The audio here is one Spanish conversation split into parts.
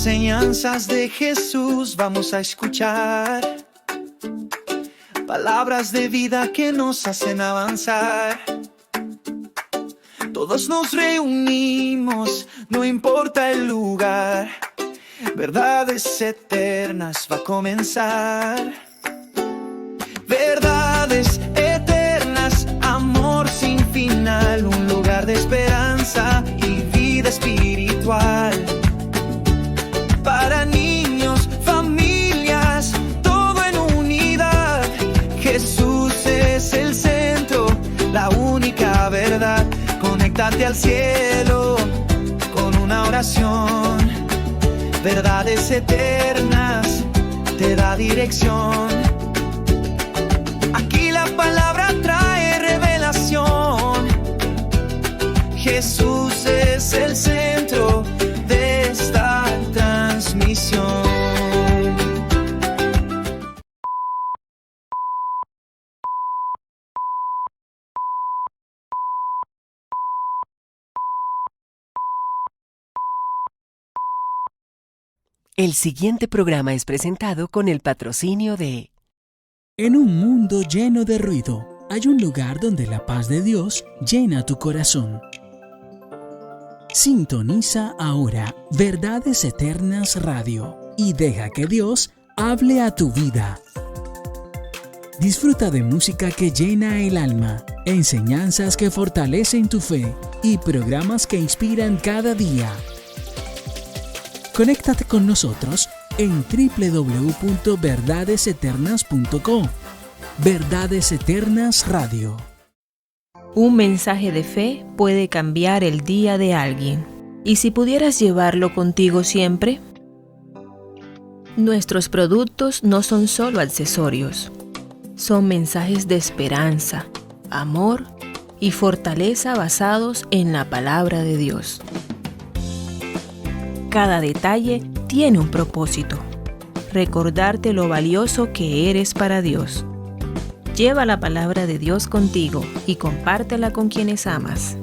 enseñanzas de Jesús vamos a escuchar. Palabras de vida que nos hacen avanzar. Todos nos reunimos, no importa el lugar. Verdades eternas va a comenzar. Verdades eternas, amor sin final, un lugar de esperanza y vida espiritual. Para niños, familias, todo en unidad. Jesús es el centro, la única verdad. Conéctate al cielo con una oración. Verdades eternas, te da dirección. Aquí la palabra trae revelación. Jesús es el centro de esta transmisión. El siguiente programa es presentado con el patrocinio de... En un mundo lleno de ruido, hay un lugar donde la paz de Dios llena tu corazón. Sintoniza ahora Verdades Eternas Radio y deja que Dios hable a tu vida. Disfruta de música que llena el alma, enseñanzas que fortalecen tu fe y programas que inspiran cada día. Conéctate con nosotros en www.verdadeseternas.co. Verdades Eternas Radio. Un mensaje de fe puede cambiar el día de alguien. ¿Y si pudieras llevarlo contigo siempre? Nuestros productos no son solo accesorios. Son mensajes de esperanza, amor y fortaleza basados en la palabra de Dios. Cada detalle tiene un propósito: recordarte lo valioso que eres para Dios. Lleva la palabra de Dios contigo y compártela con quienes amas.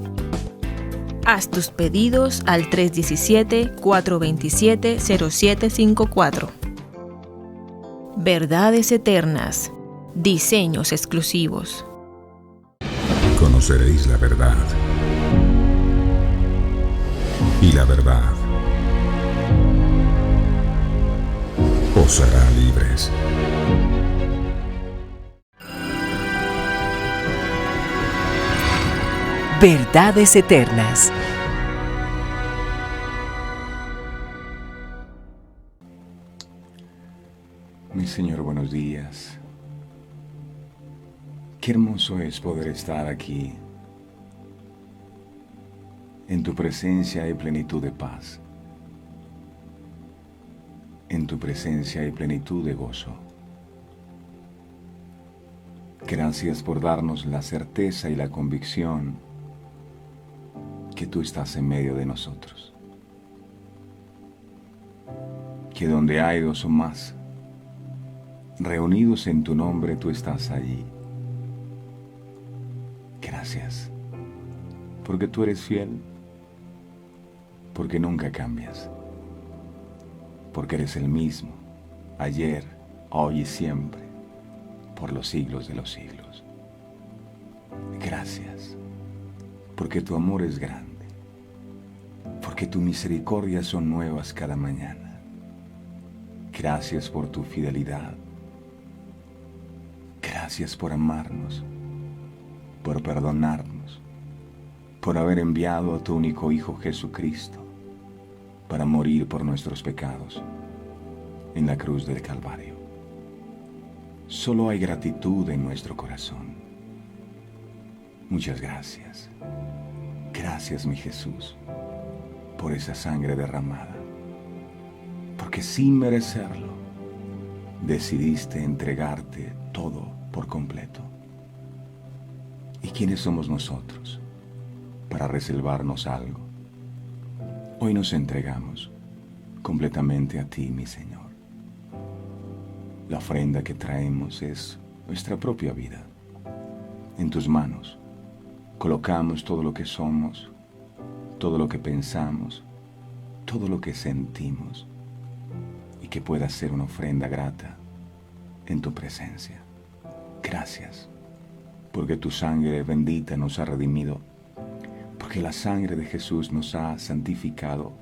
Haz tus pedidos al 317-427-0754. Verdades Eternas. Diseños exclusivos. Conoceréis la verdad. Y la verdad os hará libres. Verdades Eternas. Mi Señor, buenos días. Qué hermoso es poder estar aquí. En tu presencia hay plenitud de paz. En tu presencia hay plenitud de gozo. Gracias por darnos la certeza y la convicción que tú estás en medio de nosotros. Que donde hay dos o más reunidos en tu nombre, tú estás allí. Gracias, porque tú eres fiel, porque nunca cambias, porque eres el mismo, ayer, hoy y siempre, por los siglos de los siglos. Gracias, porque tu amor es grande, porque tus misericordias son nuevas cada mañana. Gracias por tu fidelidad. Gracias por amarnos, por perdonarnos, por haber enviado a tu único Hijo Jesucristo para morir por nuestros pecados en la cruz del Calvario. Solo hay gratitud en nuestro corazón. Muchas gracias. Gracias, mi Jesús, por esa sangre derramada, porque sin merecerlo decidiste entregarte todo por completo. ¿Y quiénes somos nosotros para reservarnos algo? Hoy nos entregamos completamente a ti, mi Señor. La ofrenda que traemos es nuestra propia vida. En tus manos colocamos todo lo que somos, todo lo que pensamos, todo lo que sentimos, y que pueda ser una ofrenda grata en tu presencia. Gracias, porque tu sangre bendita nos ha redimido, porque la sangre de Jesús nos ha santificado,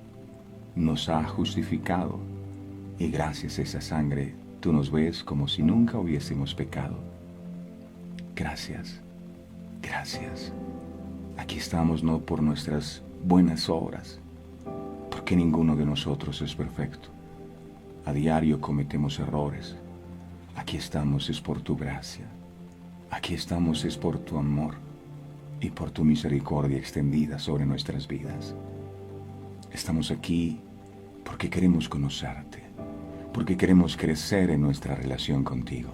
nos ha justificado, y gracias a esa sangre tú nos ves como si nunca hubiésemos pecado. Gracias, gracias. Aquí estamos no por nuestras buenas obras, porque ninguno de nosotros es perfecto. A diario cometemos errores. Aquí estamos es por tu gracia. Aquí estamos es por tu amor y por tu misericordia extendida sobre nuestras vidas. Estamos aquí porque queremos conocerte, porque queremos crecer en nuestra relación contigo.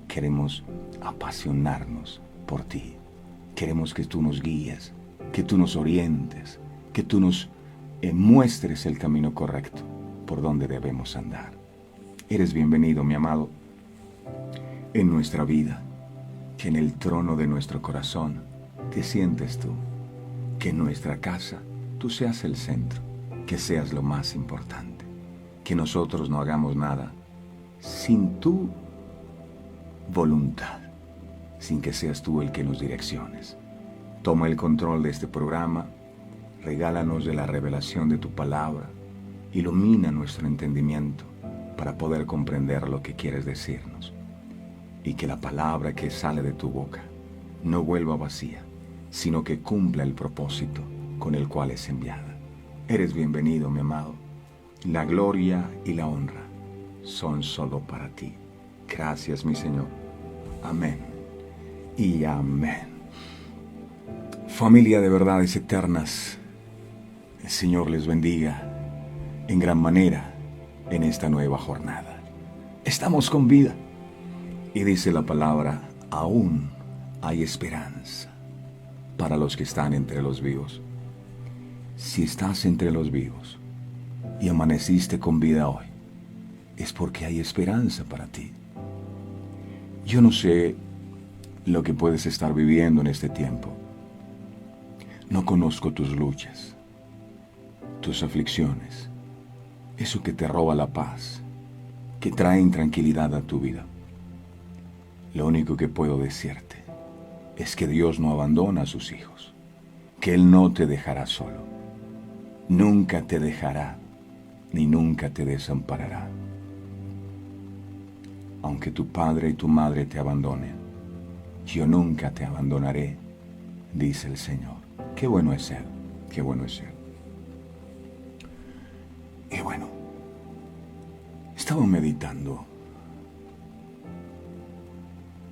Queremos apasionarnos por ti. Queremos que tú nos guíes, que tú nos orientes, que tú nos muestres el camino correcto por donde debemos andar. Eres bienvenido, mi amado, en nuestra vida, que en el trono de nuestro corazón te sientes tú, que en nuestra casa tú seas el centro, que seas lo más importante, que nosotros no hagamos nada sin tu voluntad, sin que seas tú el que nos direcciones. Toma el control de este programa, regálanos de la revelación de tu palabra, ilumina nuestro entendimiento para poder comprender lo que quieres decirnos, y que la palabra que sale de tu boca no vuelva vacía, sino que cumpla el propósito con el cual es enviada. Eres bienvenido, mi amado. La gloria y la honra son solo para ti. Gracias, mi Señor. Amén y amén. Familia de verdades eternas, el Señor les bendiga en gran manera en esta nueva jornada. Estamos con vida y dice la palabra, aún hay esperanza para los que están entre los vivos. Si estás entre los vivos y amaneciste con vida hoy, es porque hay esperanza para ti. Yo no sé lo que puedes estar viviendo en este tiempo. No conozco tus luchas, tus aflicciones, eso que te roba la paz, que trae intranquilidad a tu vida. Lo único que puedo decirte es que Dios no abandona a sus hijos, que Él no te dejará solo, nunca te dejará, ni nunca te desamparará. Aunque tu padre y tu madre te abandonen, yo nunca te abandonaré, dice el Señor. Qué bueno es Él, qué bueno es Él. Y bueno, estaba meditando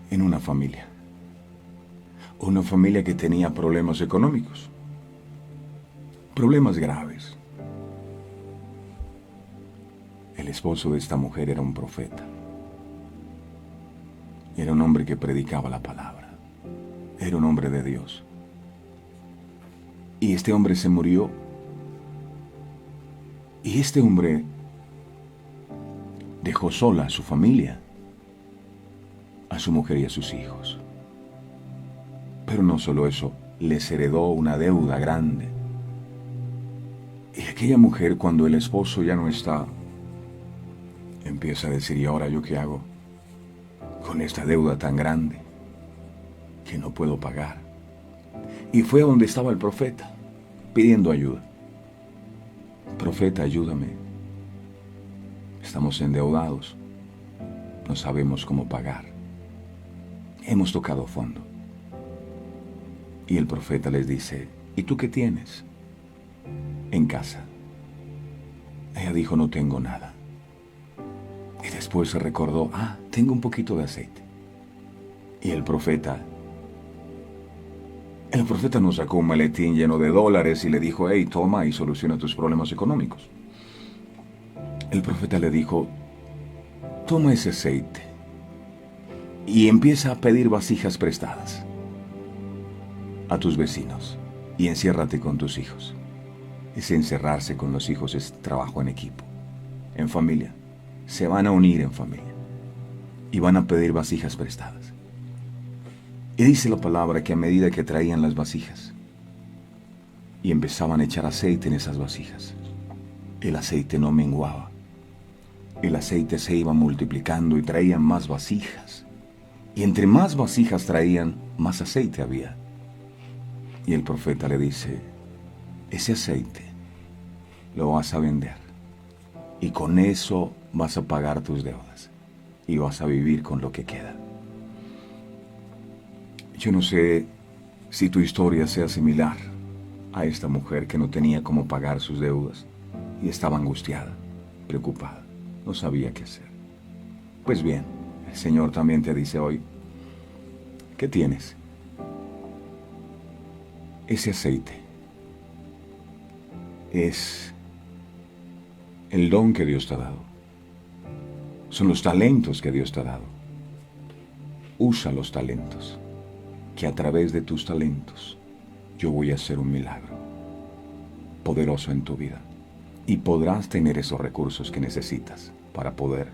en una familia que tenía problemas económicos, problemas graves. El esposo de esta mujer era un profeta. Era un hombre que predicaba la palabra. Era un hombre de Dios. Y este hombre se murió. Y este hombre dejó sola a su familia, a su mujer y a sus hijos. Pero no solo eso, les heredó una deuda grande. Y aquella mujer, cuando el esposo ya no está, empieza a decir, ¿y ahora yo qué hago con esta deuda tan grande que no puedo pagar? Y fue a donde estaba el profeta, pidiendo ayuda. Profeta, ayúdame. Estamos endeudados. No sabemos cómo pagar. Hemos tocado fondo. Y el profeta les dice, ¿y tú qué tienes en casa? Ella dijo, no tengo nada. Y después se recordó, tengo un poquito de aceite. Y el profeta nos sacó un maletín lleno de dólares y le dijo, hey, toma y soluciona tus problemas económicos. El profeta le dijo, toma ese aceite y empieza a pedir vasijas prestadas a tus vecinos y enciérrate con tus hijos. Ese encerrarse con los hijos es trabajo en equipo, en familia. Se van a unir en familia y van a pedir vasijas prestadas. Y dice la palabra que a medida que traían las vasijas y empezaban a echar aceite en esas vasijas, el aceite no menguaba. el aceite se iba multiplicando y traían más vasijas. Y entre más vasijas traían, más aceite había. Y el profeta le dice, ese aceite lo vas a vender. Y con eso vas a pagar tus deudas. Y vas a vivir con lo que queda. Yo no sé si tu historia sea similar a esta mujer que no tenía cómo pagar sus deudas y estaba angustiada, preocupada, no sabía qué hacer. Pues bien, el Señor también te dice hoy, ¿qué tienes? Ese aceite es el don que Dios te ha dado. Son los talentos que Dios te ha dado. Usa los talentos, que a través de tus talentos yo voy a hacer un milagro poderoso en tu vida. Y podrás tener esos recursos que necesitas para poder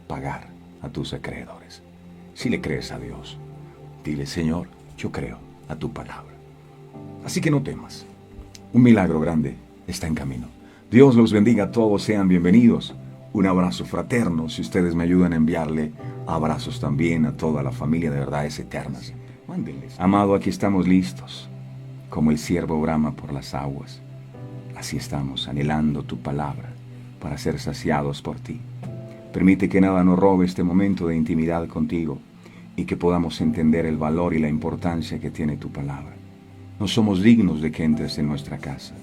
pagar a tus acreedores. Si le crees a Dios, dile, Señor, yo creo a tu palabra. Así que no temas. Un milagro grande está en camino. Dios los bendiga a todos, sean bienvenidos. Un abrazo fraterno. Si ustedes me ayudan a enviarle abrazos también a toda la familia de Verdades Eternas, mándenles. Amado, aquí estamos listos, como el ciervo brama por las aguas. Así estamos, anhelando tu palabra para ser saciados por ti. Permite que nada nos robe este momento de intimidad contigo y que podamos entender el valor y la importancia que tiene tu palabra. No somos dignos de que entres en nuestra casa.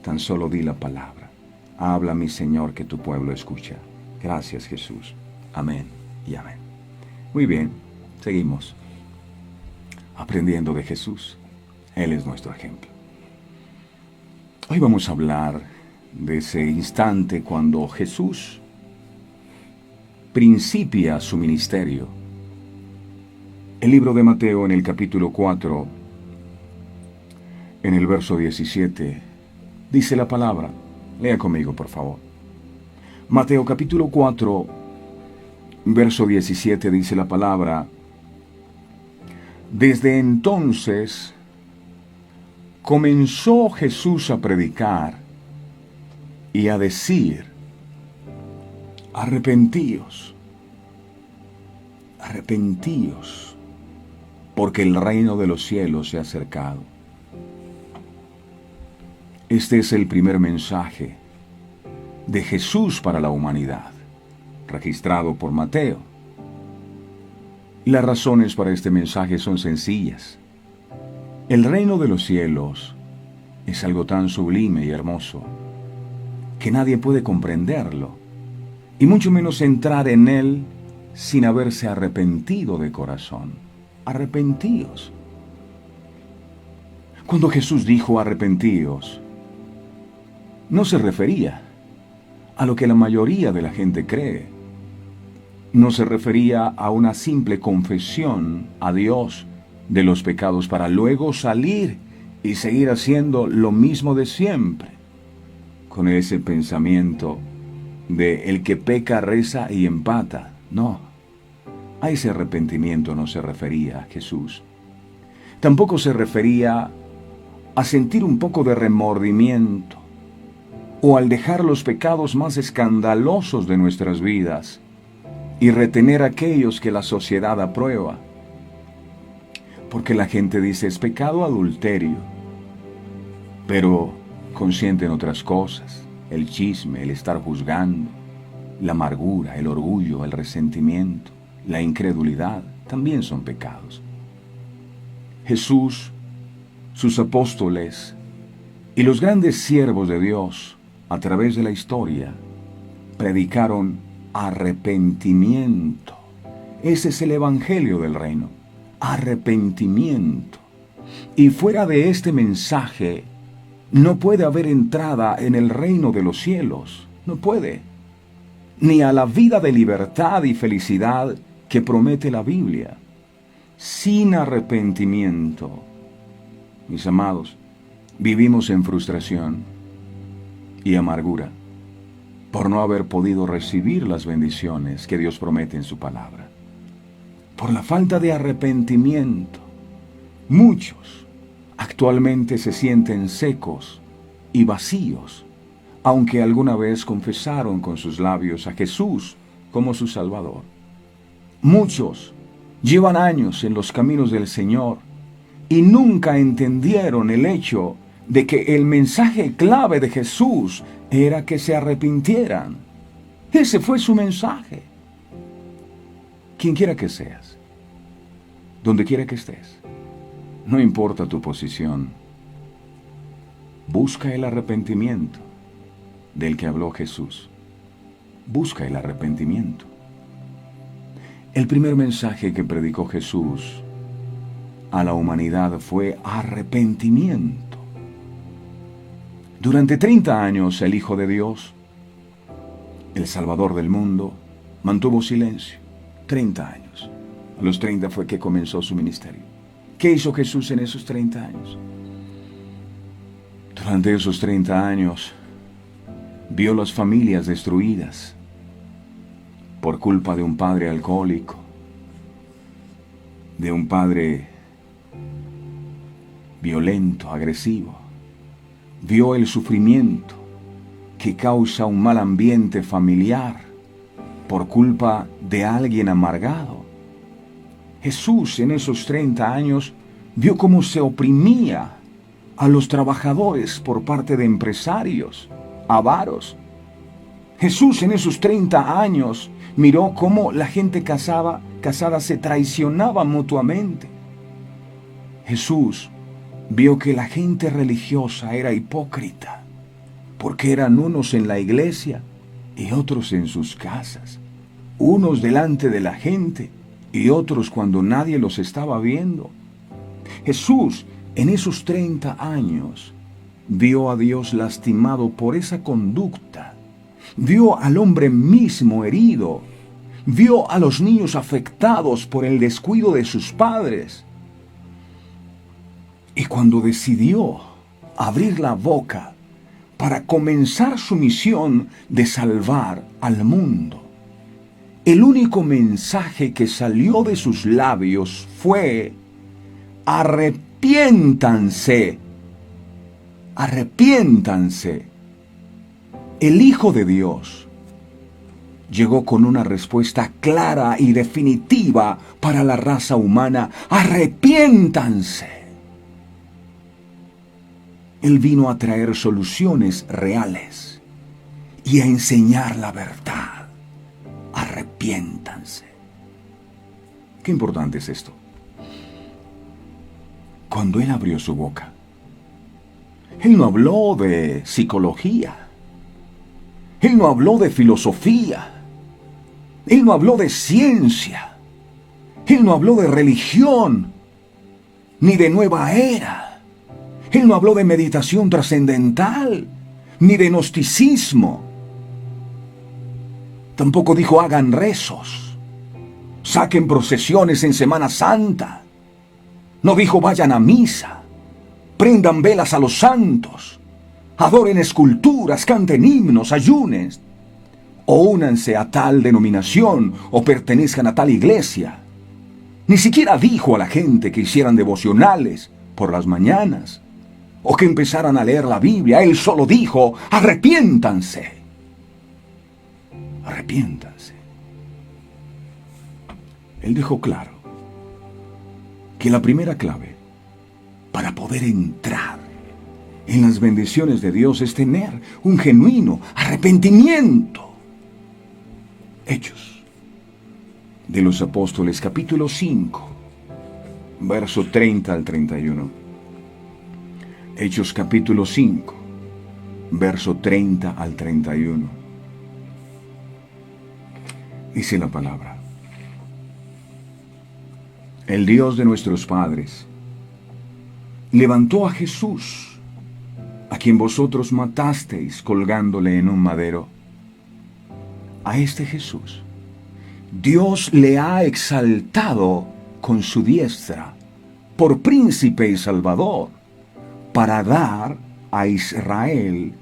Tan solo di la palabra. Habla, mi Señor, que tu pueblo escucha. Gracias, Jesús. Amén y amén. Muy bien, seguimos aprendiendo de Jesús. Él es nuestro ejemplo. Hoy vamos a hablar de ese instante cuando Jesús principia su ministerio. El libro de Mateo, en el capítulo 4, en el verso 17, dice la palabra. Lea conmigo, por favor. Mateo capítulo 4, verso 17, dice la palabra. Desde entonces comenzó Jesús a predicar y a decir, arrepentíos, arrepentíos, porque el reino de los cielos se ha acercado. Este es el primer mensaje de Jesús para la humanidad, registrado por Mateo. Y las razones para este mensaje son sencillas. El reino de los cielos es algo tan sublime y hermoso que nadie puede comprenderlo, y mucho menos entrar en él sin haberse arrepentido de corazón. Arrepentíos. Cuando Jesús dijo arrepentíos, no se refería a lo que la mayoría de la gente cree. No se refería a una simple confesión a Dios de los pecados para luego salir y seguir haciendo lo mismo de siempre, con ese pensamiento de el que peca reza y empata. No, a ese arrepentimiento no se refería Jesús. Tampoco se refería a sentir un poco de remordimiento o al dejar los pecados más escandalosos de nuestras vidas y retener aquellos que la sociedad aprueba. Porque la gente dice, es pecado adulterio, pero consienten otras cosas, el chisme, el estar juzgando, la amargura, el orgullo, el resentimiento, la incredulidad, también son pecados. Jesús, sus apóstoles y los grandes siervos de Dios a través de la historia predicaron arrepentimiento. Ese es el evangelio del reino. Arrepentimiento. Y fuera de este mensaje no puede haber entrada en el reino de los cielos. No puede. Ni a la vida de libertad y felicidad que promete la Biblia. Sin arrepentimiento, mis amados, vivimos en frustración y amargura por no haber podido recibir las bendiciones que Dios promete en su palabra. Por la falta de arrepentimiento, muchos actualmente se sienten secos y vacíos, aunque alguna vez confesaron con sus labios a Jesús como su Salvador. Muchos llevan años en los caminos del Señor y nunca entendieron el hecho de que el mensaje clave de Jesús era que se arrepintieran. Ese fue su mensaje. Quien quiera que seas, donde quiera que estés, no importa tu posición, busca el arrepentimiento del que habló Jesús. Busca el arrepentimiento. El primer mensaje que predicó Jesús a la humanidad fue arrepentimiento. Durante 30 años el Hijo de Dios, el Salvador del mundo, mantuvo silencio. 30 años. A los 30 fue que comenzó su ministerio. ¿Qué hizo Jesús en esos 30 años? Durante esos 30 años vio las familias destruidas por culpa de un padre alcohólico, de un padre violento, agresivo. Vio el sufrimiento que causa un mal ambiente familiar por culpa de alguien amargado. Jesús en esos 30 años vio cómo se oprimía a los trabajadores por parte de empresarios avaros. Jesús en esos 30 años miró cómo la gente casada se traicionaba mutuamente. Jesús vio que la gente religiosa era hipócrita, porque eran unos en la iglesia y otros en sus casas, unos delante de la gente y otros cuando nadie los estaba viendo. Jesús en esos 30 años vio a Dios lastimado por esa conducta, vio al hombre mismo herido, vio a los niños afectados por el descuido de sus padres. Y cuando decidió abrir la boca para comenzar su misión de salvar al mundo, el único mensaje que salió de sus labios fue: arrepiéntanse, arrepiéntanse. El Hijo de Dios llegó con una respuesta clara y definitiva para la raza humana: arrepiéntanse. Él vino a traer soluciones reales y a enseñar la verdad. Arrepiéntanse. Qué importante es esto. Cuando Él abrió su boca, Él no habló de psicología. Él no habló de filosofía. Él no habló de ciencia. Él no habló de religión, ni de nueva era. Él no habló de meditación trascendental, ni de gnosticismo. Tampoco dijo: hagan rezos, saquen procesiones en Semana Santa. No dijo: vayan a misa, prendan velas a los santos, adoren esculturas, canten himnos, ayunen, o únanse a tal denominación, o pertenezcan a tal iglesia. Ni siquiera dijo a la gente que hicieran devocionales por las mañanas, o que empezaran a leer la Biblia. Él solo dijo: arrepiéntanse. Arrepiéntanse. Él dejó claro que la primera clave para poder entrar en las bendiciones de Dios es tener un genuino arrepentimiento. Hechos de los Apóstoles, capítulo 5, verso 30 al 31. Hechos capítulo 5, verso 30 al 31. Dice la palabra: el Dios de nuestros padres levantó a Jesús, a quien vosotros matasteis colgándole en un madero. A este Jesús Dios le ha exaltado con su diestra por príncipe y salvador, para dar a Israel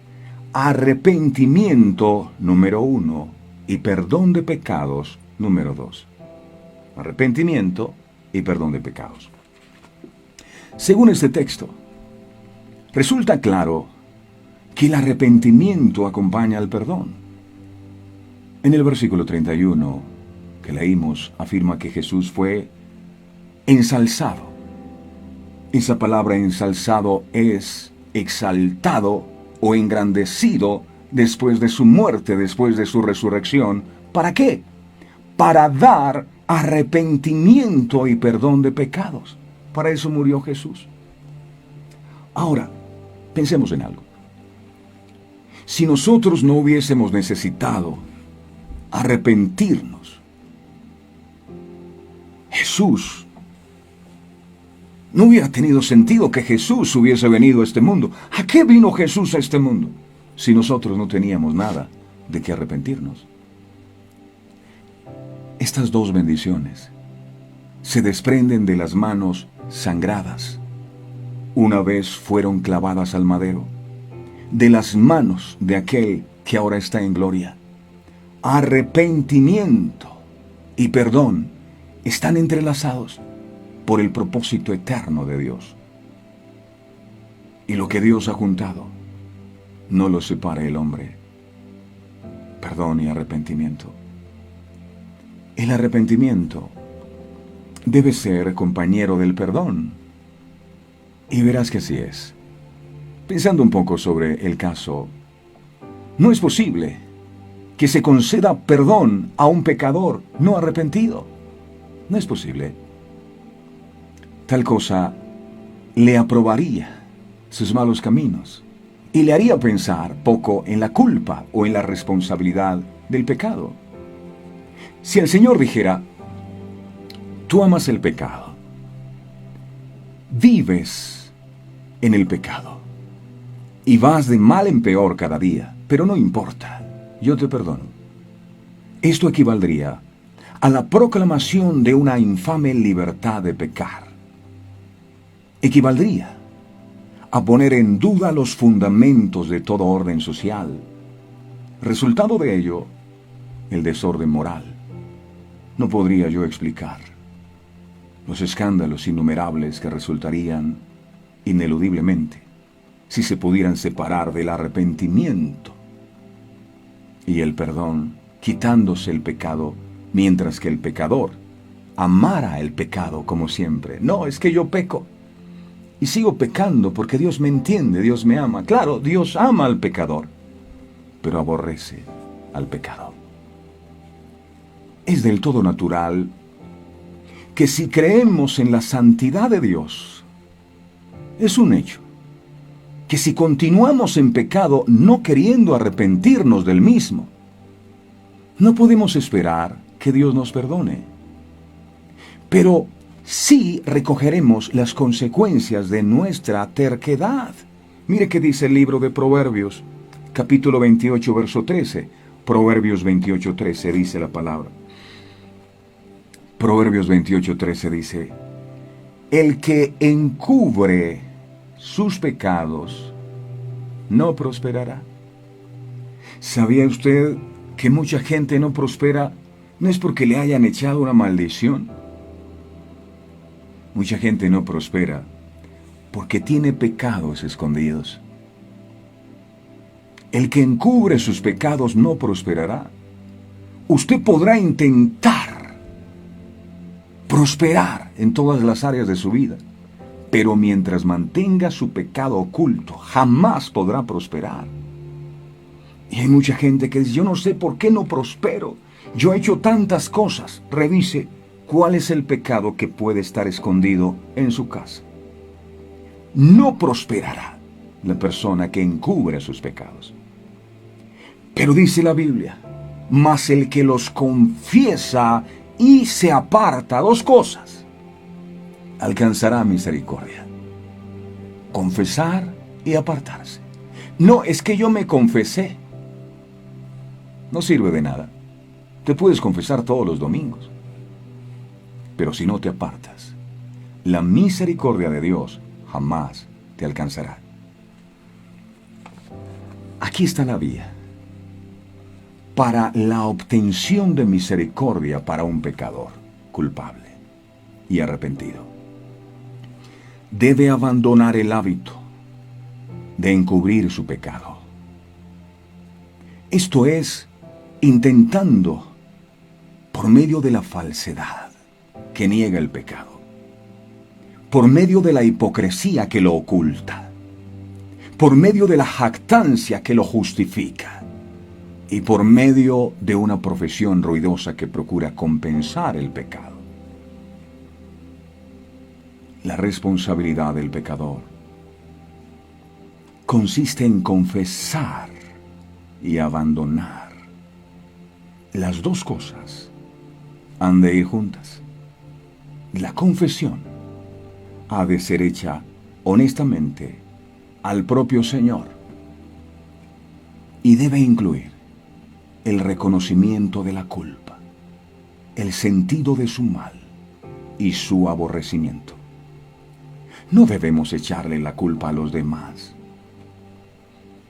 arrepentimiento, número 1, y perdón de pecados, número 2. Arrepentimiento y perdón de pecados. Según este texto, resulta claro que el arrepentimiento acompaña al perdón. En el versículo 31 que leímos, afirma que Jesús fue ensalzado. Esa palabra ensalzado es exaltado o engrandecido después de su muerte, después de su resurrección. ¿Para qué? Para dar arrepentimiento y perdón de pecados. Para eso murió Jesús. Ahora, pensemos en algo. Si nosotros no hubiésemos necesitado arrepentirnos, Jesús, no hubiera tenido sentido que Jesús hubiese venido a este mundo. ¿A qué vino Jesús a este mundo si nosotros no teníamos nada de qué arrepentirnos? Estas dos bendiciones se desprenden de las manos sangradas. Una vez fueron clavadas al madero, de las manos de aquel que ahora está en gloria. Arrepentimiento y perdón están entrelazados por el propósito eterno de Dios. Y lo que Dios ha juntado, no lo separa el hombre. Perdón y arrepentimiento. El arrepentimiento debe ser compañero del perdón. Y verás que así es. Pensando un poco sobre el caso, no es posible que se conceda perdón a un pecador no arrepentido. No es posible. Tal cosa le aprobaría sus malos caminos y le haría pensar poco en la culpa o en la responsabilidad del pecado. Si el Señor dijera, tú amas el pecado, vives en el pecado y vas de mal en peor cada día, pero no importa, yo te perdono. Esto equivaldría a la proclamación de una infame libertad de pecar. Equivaldría a poner en duda los fundamentos de todo orden social. Resultado de ello, el desorden moral. No podría yo explicar los escándalos innumerables que resultarían ineludiblemente si se pudieran separar del arrepentimiento y el perdón, quitándose el pecado, mientras que el pecador amara el pecado como siempre. No, es que yo peco y sigo pecando porque Dios me entiende, Dios me ama. Claro, Dios ama al pecador, pero aborrece al pecado. Es del todo natural que si creemos en la santidad de Dios, es un hecho que si continuamos en pecado no queriendo arrepentirnos del mismo, no podemos esperar que Dios nos perdone. Pero sí recogeremos las consecuencias de nuestra terquedad. Mire qué dice el libro de Proverbios, capítulo 28, verso 13. Proverbios 28, 13 dice la palabra. Proverbios 28, 13 dice, el que encubre sus pecados no prosperará. ¿Sabía usted que mucha gente no prospera no es porque le hayan echado una maldición? Mucha gente no prospera porque tiene pecados escondidos. El que encubre sus pecados no prosperará. Usted podrá intentar prosperar en todas las áreas de su vida, pero mientras mantenga su pecado oculto, jamás podrá prosperar. Y hay mucha gente que dice, yo no sé por qué no prospero. Yo he hecho tantas cosas. Revise cuál es el pecado que puede estar escondido en su casa. No prosperará la persona que encubre sus pecados. Pero dice la Biblia, mas el que los confiesa y se aparta, dos cosas, alcanzará misericordia. Confesar y apartarse. No, es que yo me confesé. No sirve de nada. Te puedes confesar todos los domingos, pero si no te apartas, la misericordia de Dios jamás te alcanzará. Aquí está la vía para la obtención de misericordia para un pecador culpable y arrepentido. Debe abandonar el hábito de encubrir su pecado. Esto es intentando, por medio de la falsedad que niega el pecado, por medio de la hipocresía que lo oculta, por medio de la jactancia que lo justifica y por medio de una profesión ruidosa que procura compensar el pecado. La responsabilidad del pecador consiste en confesar y abandonar. Las dos cosas han de ir juntas. La confesión ha de ser hecha honestamente al propio Señor y debe incluir el reconocimiento de la culpa, el sentido de su mal y su aborrecimiento. No debemos echarle la culpa a los demás,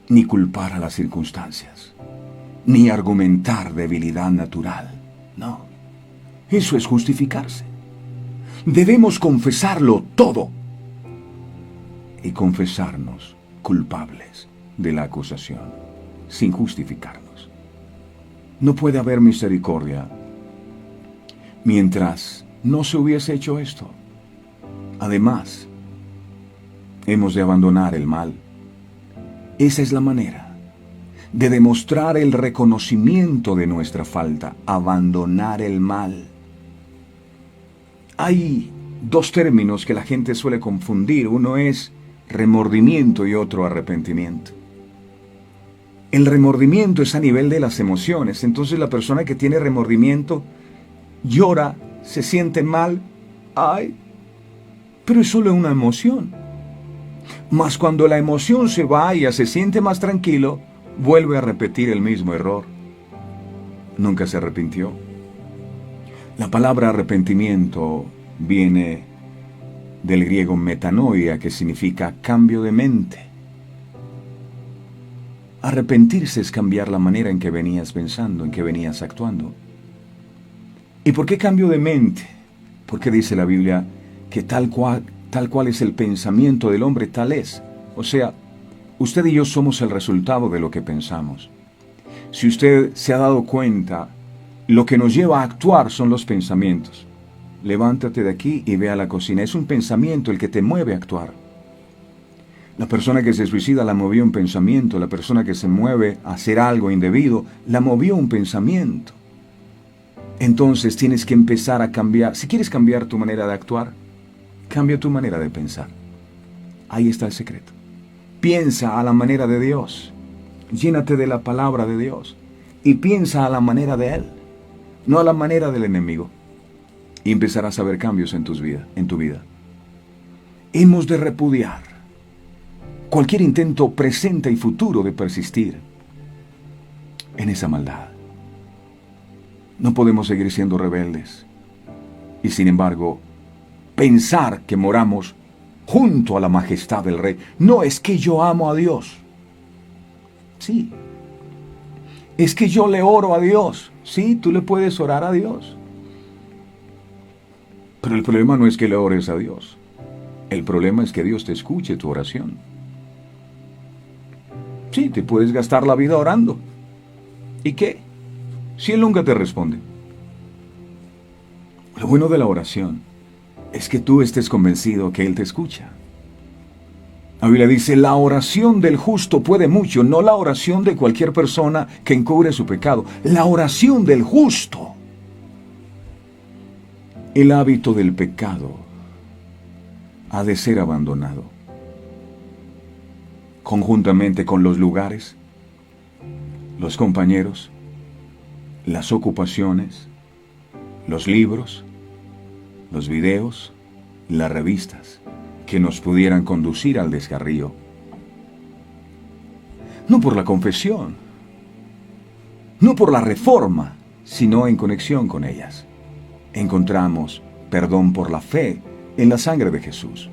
ni culpar a las circunstancias, ni argumentar debilidad natural. No, eso es justificarse. Debemos confesarlo todo y confesarnos culpables de la acusación, sin justificarnos. No puede haber misericordia mientras no se hubiese hecho esto. Además, hemos de abandonar el mal. Esa es la manera de demostrar el reconocimiento de nuestra falta, abandonar el mal. Hay dos términos que la gente suele confundir. Uno es remordimiento y otro arrepentimiento. El remordimiento es a nivel de las emociones. Entonces la persona que tiene remordimiento llora, se siente mal. ¡Ay! Pero es solo una emoción. Mas cuando la emoción se vaya, se siente más tranquilo, vuelve a repetir el mismo error. Nunca se arrepintió. La palabra arrepentimiento viene del griego metanoia, que significa cambio de mente. Arrepentirse es cambiar la manera en que venías pensando, en que venías actuando. ¿Y por qué cambio de mente? Porque dice la Biblia que tal cual es el pensamiento del hombre, tal es. O sea, usted y yo somos el resultado de lo que pensamos. Si usted se ha dado cuenta, lo que nos lleva a actuar son los pensamientos. Levántate de aquí y ve a la cocina. Es un pensamiento el que te mueve a actuar. La persona que se suicida la movió un pensamiento. La persona que se mueve a hacer algo indebido la movió un pensamiento. Entonces tienes que empezar a cambiar. Si quieres cambiar tu manera de actuar, cambia tu manera de pensar. Ahí está el secreto. Piensa a la manera de Dios. Llénate de la palabra de Dios. Y piensa a la manera de Él, no a la manera del enemigo. Y empezarás a ver cambios en tu vida. Hemos de repudiar cualquier intento presente y futuro de persistir en esa maldad. No podemos seguir siendo rebeldes y, sin embargo, pensar que moramos junto a la majestad del Rey. No, es que yo amo a Dios. Sí. Es que yo le oro a Dios. Sí, tú le puedes orar a Dios. Pero el problema no es que le ores a Dios. El problema es que Dios te escuche tu oración. Sí, te puedes gastar la vida orando. ¿Y qué? Si Él nunca te responde. Lo bueno de la oración es que tú estés convencido que Él te escucha. La Biblia dice, la oración del justo puede mucho, no la oración de cualquier persona que encubre su pecado. La oración del justo. El hábito del pecado ha de ser abandonado, conjuntamente con los lugares, los compañeros, las ocupaciones, los libros, los videos, las revistas que nos pudieran conducir al descarrío. No por la confesión, no por la reforma, sino en conexión con ellas. Encontramos perdón por la fe en la sangre de Jesús.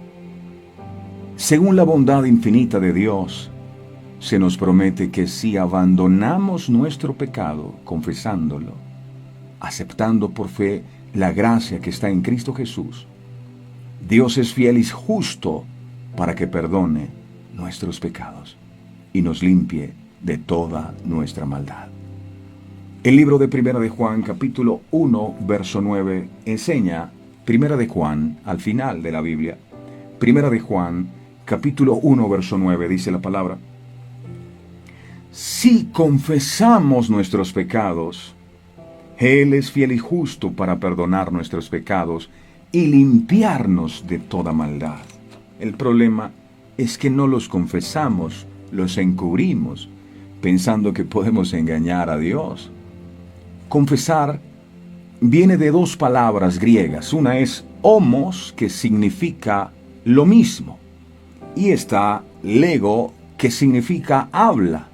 Según la bondad infinita de Dios, se nos promete que si abandonamos nuestro pecado, confesándolo, aceptando por fe la gracia que está en Cristo Jesús, Dios es fiel y justo para que perdone nuestros pecados y nos limpie de toda nuestra maldad. El libro de Primera de Juan, capítulo 1, verso 9, enseña, Primera de Juan, al final de la Biblia, Primera de Juan, capítulo 1, verso 9, dice la palabra: si confesamos nuestros pecados, Él es fiel y justo para perdonar nuestros pecados y limpiarnos de toda maldad. El problema es que no los confesamos, los encubrimos, pensando que podemos engañar a Dios. Confesar viene de dos palabras griegas. Una es homos, que significa lo mismo, y está lego, que significa habla.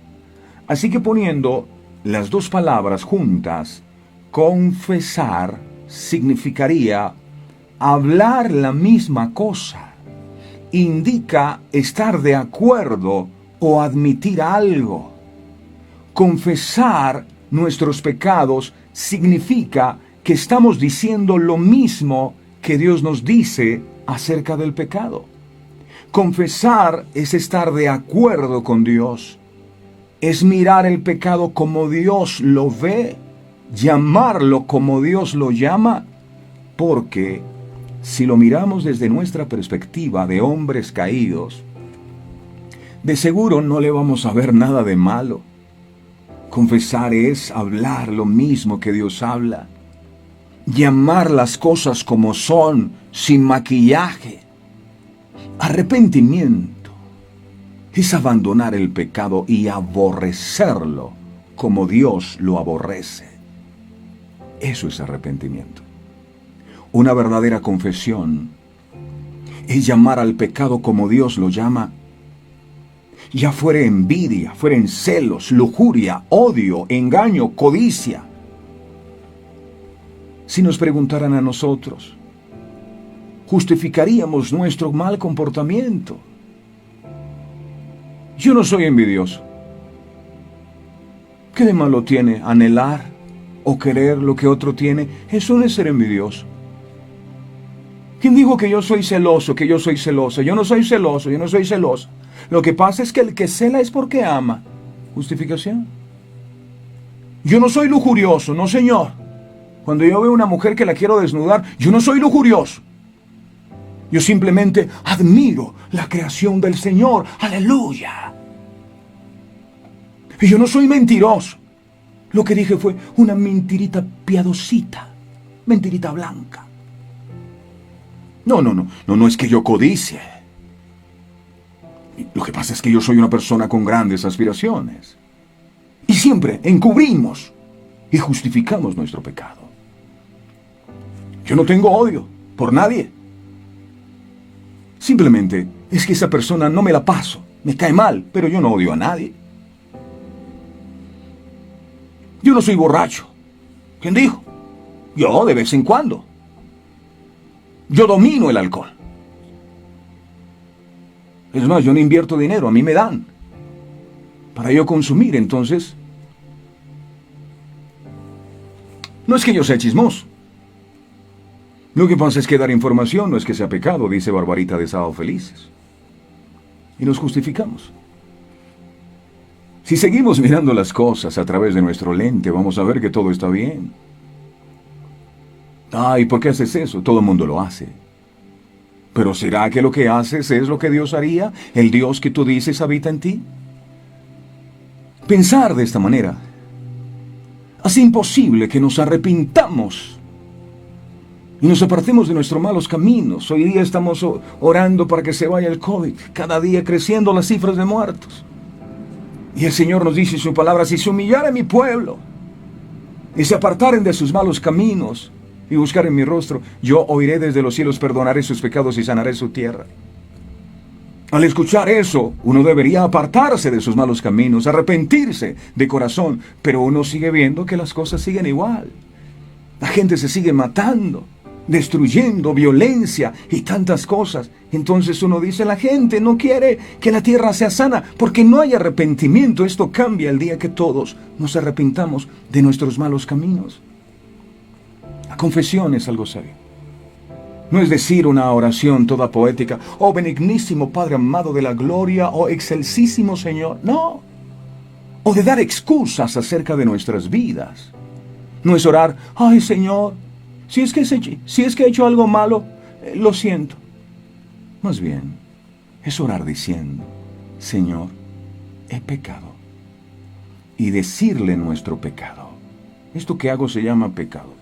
Así que poniendo las dos palabras juntas, confesar significaría hablar la misma cosa. Indica estar de acuerdo o admitir algo. Confesar nuestros pecados significa que estamos diciendo lo mismo que Dios nos dice acerca del pecado. Confesar es estar de acuerdo con Dios. Es mirar el pecado como Dios lo ve, llamarlo como Dios lo llama, porque si lo miramos desde nuestra perspectiva de hombres caídos, de seguro no le vamos a ver nada de malo. Confesar es hablar lo mismo que Dios habla, llamar las cosas como son, sin maquillaje. Arrepentimiento es abandonar el pecado y aborrecerlo como Dios lo aborrece. Eso es arrepentimiento. Una verdadera confesión es llamar al pecado como Dios lo llama. Ya fuera envidia, fueren celos, lujuria, odio, engaño, codicia. Si nos preguntaran a nosotros, justificaríamos nuestro mal comportamiento. Yo no soy envidioso. ¿Qué de malo tiene anhelar o querer lo que otro tiene? Eso no es ser envidioso. ¿Quién dijo que yo soy celoso, que yo soy celosa? Yo no soy celoso, yo no soy celosa. Lo que pasa es que el que cela es porque ama. ¿Justificación? Yo no soy lujurioso, no señor. Cuando yo veo una mujer que la quiero desnudar, yo no soy lujurioso. Yo simplemente admiro la creación del Señor. ¡Aleluya! Y yo no soy mentiroso. Lo que dije fue una mentirita piadosita. Mentirita blanca. No es que yo codicie. Lo que pasa es que yo soy una persona con grandes aspiraciones. Y siempre encubrimos y justificamos nuestro pecado. Yo no tengo odio por nadie. Simplemente es que esa persona no me la paso, me cae mal, pero yo no odio a nadie. Yo no soy borracho. ¿Quién dijo? Yo de vez en cuando. Yo domino el alcohol. Es más, yo no invierto dinero, a mí me dan para yo consumir. Entonces, no es que yo sea chismoso. Lo que pasa es que dar información no es que sea pecado, dice Barbarita de Sábado Felices. Y nos justificamos. Si seguimos mirando las cosas a través de nuestro lente, vamos a ver que todo está bien. Ay, ¿por qué haces eso? Todo el mundo lo hace. ¿Pero será que lo que haces es lo que Dios haría? ¿El Dios que tú dices habita en ti? Pensar de esta manera hace imposible que nos arrepintamos y nos apartemos de nuestros malos caminos. Hoy día estamos orando para que se vaya el COVID, cada día creciendo las cifras de muertos. Y el Señor nos dice en su palabra: si se humillare mi pueblo y se apartaren de sus malos caminos y buscaren mi rostro, yo oiré desde los cielos, perdonaré sus pecados y sanaré su tierra. Al escuchar eso, uno debería apartarse de sus malos caminos, arrepentirse de corazón, pero uno sigue viendo que las cosas siguen igual. La gente se sigue matando, destruyendo, violencia y tantas cosas. Entonces uno dice: la gente no quiere que la tierra sea sana porque no hay arrepentimiento. Esto cambia el día que todos nos arrepintamos de nuestros malos caminos. La confesión es algo serio. No es decir una oración toda poética: oh benignísimo Padre amado de la gloria, oh excelsísimo Señor. No. O de dar excusas acerca de nuestras vidas. No es orar, ay Señor, si es que he hecho algo malo, lo siento. Más bien, es orar diciendo, Señor, he pecado. Y decirle nuestro pecado. Esto que hago se llama pecado.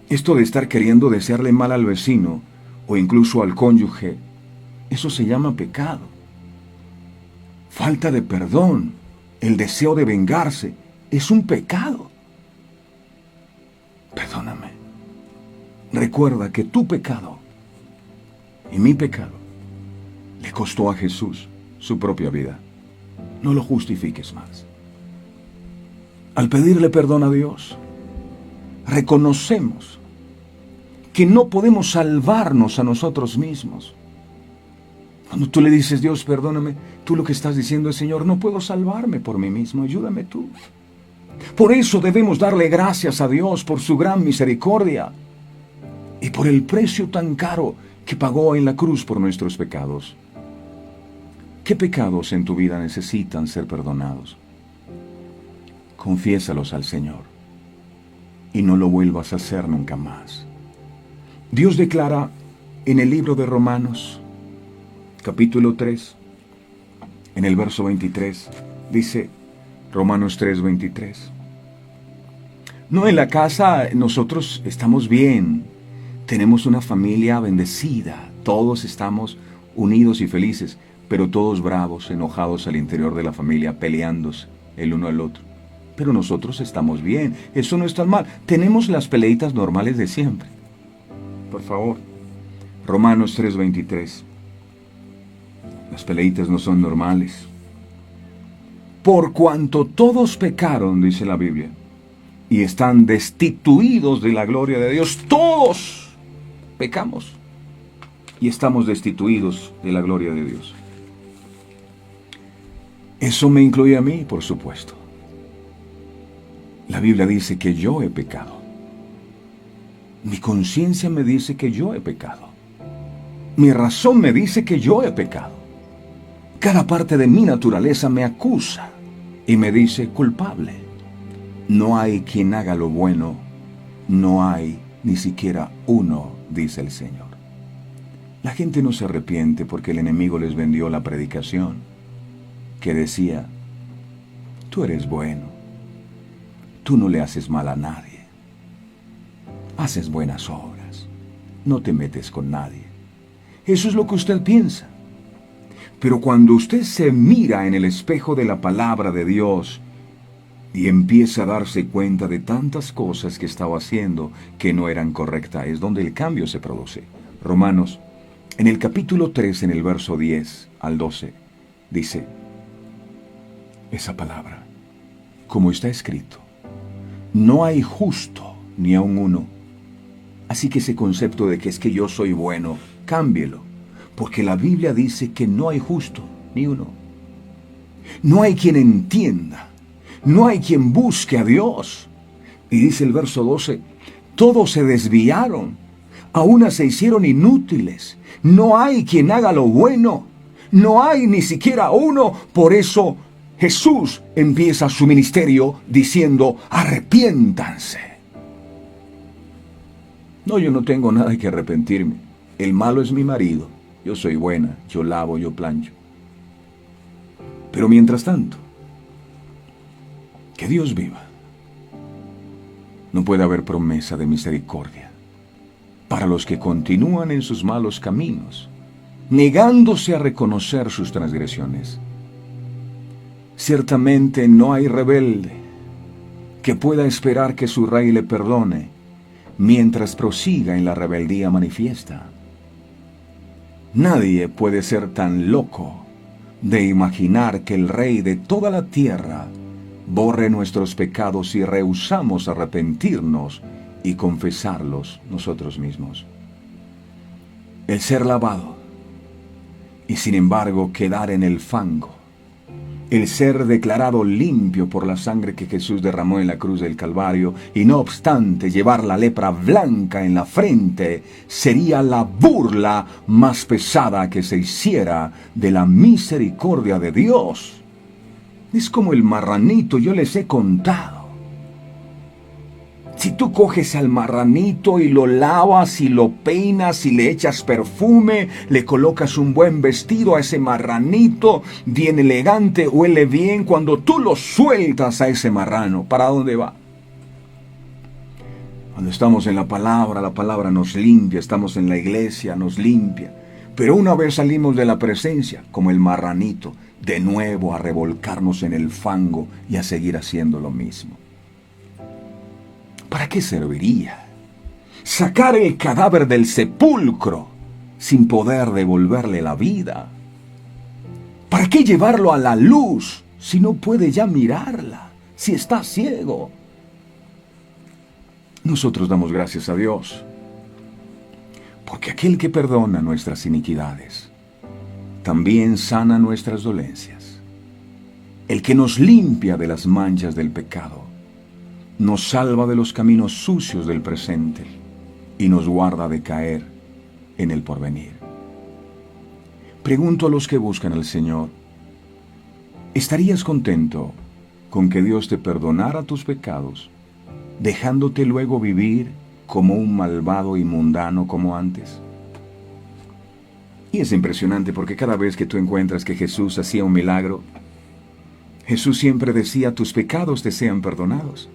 Esto de estar queriendo desearle mal al vecino o incluso al cónyuge, eso se llama pecado. Falta de perdón, el deseo de vengarse, es un pecado. Perdóname. Recuerda que tu pecado y mi pecado le costó a Jesús su propia vida. No lo justifiques más. Al pedirle perdón a Dios, reconocemos que no podemos salvarnos a nosotros mismos. Cuando tú le dices, Dios, perdóname, tú lo que estás diciendo es, Señor, no puedo salvarme por mí mismo, ayúdame tú. Por eso debemos darle gracias a Dios por su gran misericordia y por el precio tan caro que pagó en la cruz por nuestros pecados. ¿Qué pecados en tu vida necesitan ser perdonados? Confiésalos al Señor y no lo vuelvas a hacer nunca más. Dios declara en el libro de Romanos, capítulo 3, en el verso 23, dice Romanos 3, 23. No, en la casa nosotros estamos bien, tenemos una familia bendecida, todos estamos unidos y felices, pero todos bravos, enojados al interior de la familia, peleándose el uno al otro. Pero nosotros estamos bien, eso no es tan mal, tenemos las peleitas normales de siempre. Por favor, Romanos 3, 23. Las peleitas no son normales. Por cuanto todos pecaron, dice la Biblia, y están destituidos de la gloria de Dios. Todos pecamos y estamos destituidos de la gloria de Dios. Eso me incluye a mí, por supuesto. La Biblia dice que yo he pecado. Mi conciencia me dice que yo he pecado. Mi razón me dice que yo he pecado. Cada parte de mi naturaleza me acusa y me dice culpable. No hay quien haga lo bueno, no hay ni siquiera uno, dice el Señor. La gente no se arrepiente porque el enemigo les vendió la predicación que decía, tú eres bueno, tú no le haces mal a nadie, haces buenas obras, no te metes con nadie. Eso es lo que usted piensa. Pero cuando usted se mira en el espejo de la palabra de Dios y empieza a darse cuenta de tantas cosas que estaba haciendo que no eran correctas, es donde el cambio se produce. Romanos, en el capítulo 3, en el verso 10 al 12, dice esa palabra, como está escrito, no hay justo ni aun uno. Así que ese concepto de que es que yo soy bueno, cámbielo. Porque la Biblia dice que no hay justo, ni uno. No hay quien entienda, no hay quien busque a Dios. Y dice el verso 12, todos se desviaron, a una se hicieron inútiles. No hay quien haga lo bueno, no hay ni siquiera uno. Por eso Jesús empieza su ministerio diciendo, arrepiéntanse. No, yo no tengo nada que arrepentirme. El malo es mi marido. Yo soy buena, yo lavo, yo plancho. Pero mientras tanto, que Dios viva. No puede haber promesa de misericordia para los que continúan en sus malos caminos, negándose a reconocer sus transgresiones. Ciertamente no hay rebelde que pueda esperar que su rey le perdone mientras prosiga en la rebeldía manifiesta. Nadie puede ser tan loco de imaginar que el Rey de toda la tierra borre nuestros pecados si rehusamos arrepentirnos y confesarlos nosotros mismos. El ser lavado y sin embargo quedar en el fango, el ser declarado limpio por la sangre que Jesús derramó en la cruz del Calvario y no obstante llevar la lepra blanca en la frente, sería la burla más pesada que se hiciera de la misericordia de Dios. Es como el marranito, yo les he contado. Si tú coges al marranito y lo lavas y lo peinas y le echas perfume, le colocas un buen vestido a ese marranito, bien elegante, huele bien, cuando tú lo sueltas a ese marrano, ¿para dónde va? Cuando estamos en la palabra nos limpia, estamos en la iglesia, nos limpia. Pero una vez salimos de la presencia, como el marranito, de nuevo a revolcarnos en el fango y a seguir haciendo lo mismo. ¿Para qué serviría sacar el cadáver del sepulcro sin poder devolverle la vida? ¿Para qué llevarlo a la luz si no puede ya mirarla, si está ciego? Nosotros damos gracias a Dios, porque aquel que perdona nuestras iniquidades, también sana nuestras dolencias. El que nos limpia de las manchas del pecado, nos salva de los caminos sucios del presente y nos guarda de caer en el porvenir. Pregunto a los que buscan al Señor, ¿estarías contento con que Dios te perdonara tus pecados, dejándote luego vivir como un malvado y mundano como antes? Y es impresionante porque cada vez que tú encuentras que Jesús hacía un milagro, Jesús siempre decía, tus pecados te sean perdonados.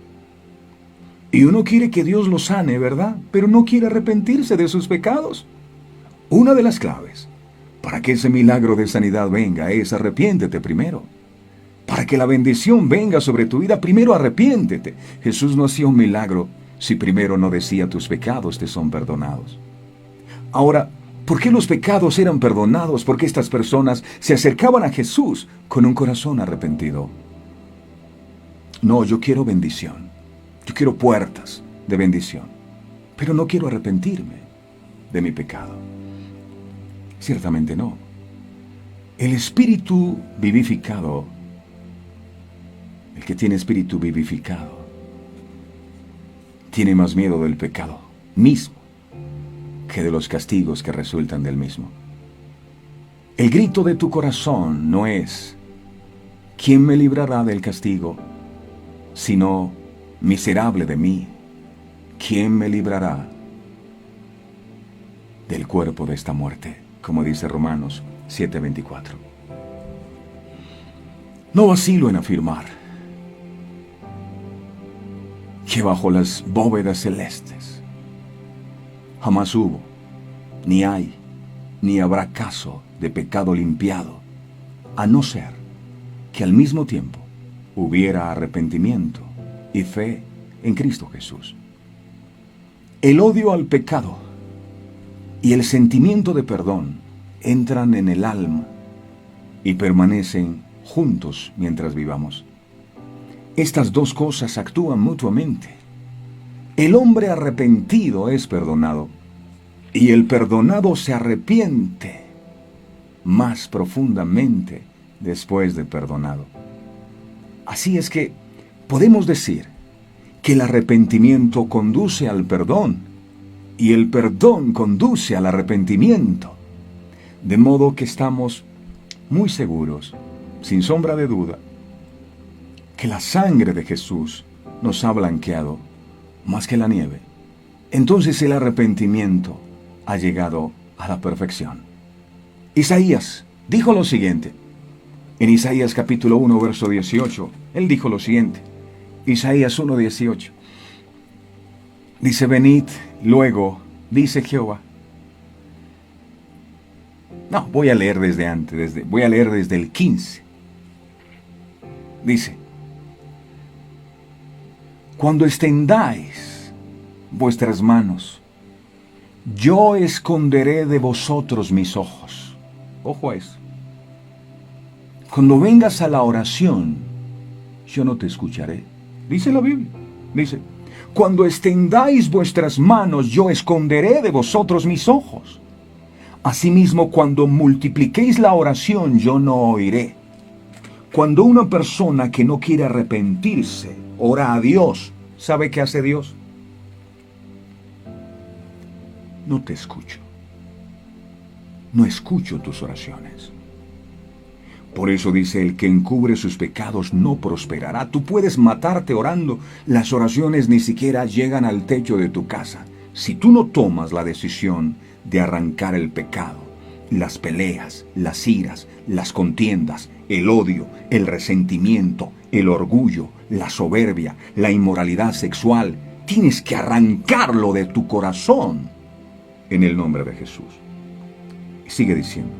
Y uno quiere que Dios lo sane, ¿verdad? Pero no quiere arrepentirse de sus pecados. Una de las claves para que ese milagro de sanidad venga es arrepiéntete primero. Para que la bendición venga sobre tu vida, primero arrepiéntete. Jesús no hacía un milagro si primero no decía tus pecados te son perdonados. Ahora, ¿por qué los pecados eran perdonados? Porque estas personas se acercaban a Jesús con un corazón arrepentido. No, yo quiero bendición. Yo quiero puertas de bendición, pero no quiero arrepentirme de mi pecado. Ciertamente no. El espíritu vivificado, el que tiene espíritu vivificado, tiene más miedo del pecado mismo que de los castigos que resultan del mismo. El grito de tu corazón no es ¿quién me librará del castigo? Sino miserable de mí, ¿quién me librará del cuerpo de esta muerte? Como dice Romanos 7:24. No vacilo en afirmar que bajo las bóvedas celestes jamás hubo, ni hay, ni habrá caso de pecado limpiado, a no ser que al mismo tiempo hubiera arrepentimiento y fe en Cristo Jesús. El odio al pecado y el sentimiento de perdón entran en el alma y permanecen juntos mientras vivamos. Estas dos cosas actúan mutuamente. El hombre arrepentido es perdonado y el perdonado se arrepiente más profundamente después de perdonado. Así es que podemos decir que el arrepentimiento conduce al perdón y el perdón conduce al arrepentimiento. De modo que estamos muy seguros, sin sombra de duda, que la sangre de Jesús nos ha blanqueado más que la nieve. Entonces el arrepentimiento ha llegado a la perfección. Isaías dijo lo siguiente. En Isaías capítulo 1, verso 18, él dijo lo siguiente. Isaías 1:18. Dice, venid luego, dice Jehová. No, voy a leer desde antes, voy a leer desde el 15. Dice, cuando extendáis vuestras manos, yo esconderé de vosotros mis ojos. Ojo a eso. Cuando vengas a la oración, yo no te escucharé. Dice la Biblia, dice, cuando extendáis vuestras manos, yo esconderé de vosotros mis ojos. Asimismo, cuando multipliquéis la oración, yo no oiré. Cuando una persona que no quiere arrepentirse ora a Dios, ¿sabe qué hace Dios? No te escucho. No escucho tus oraciones. Por eso dice, el que encubre sus pecados no prosperará. Tú puedes matarte orando. Las oraciones ni siquiera llegan al techo de tu casa. Si tú no tomas la decisión de arrancar el pecado, las peleas, las iras, las contiendas, el odio, el resentimiento, el orgullo, la soberbia, la inmoralidad sexual, tienes que arrancarlo de tu corazón en el nombre de Jesús. Y sigue diciendo,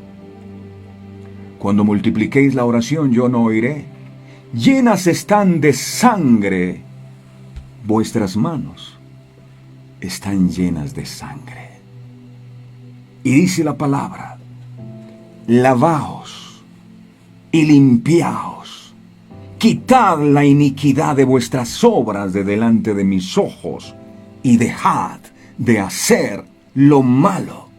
cuando multipliquéis la oración, yo no oiré. Llenas están de sangre vuestras manos. Están llenas de sangre. Y dice la palabra, lavaos y limpiaos. Quitad la iniquidad de vuestras obras de delante de mis ojos y dejad de hacer lo malo.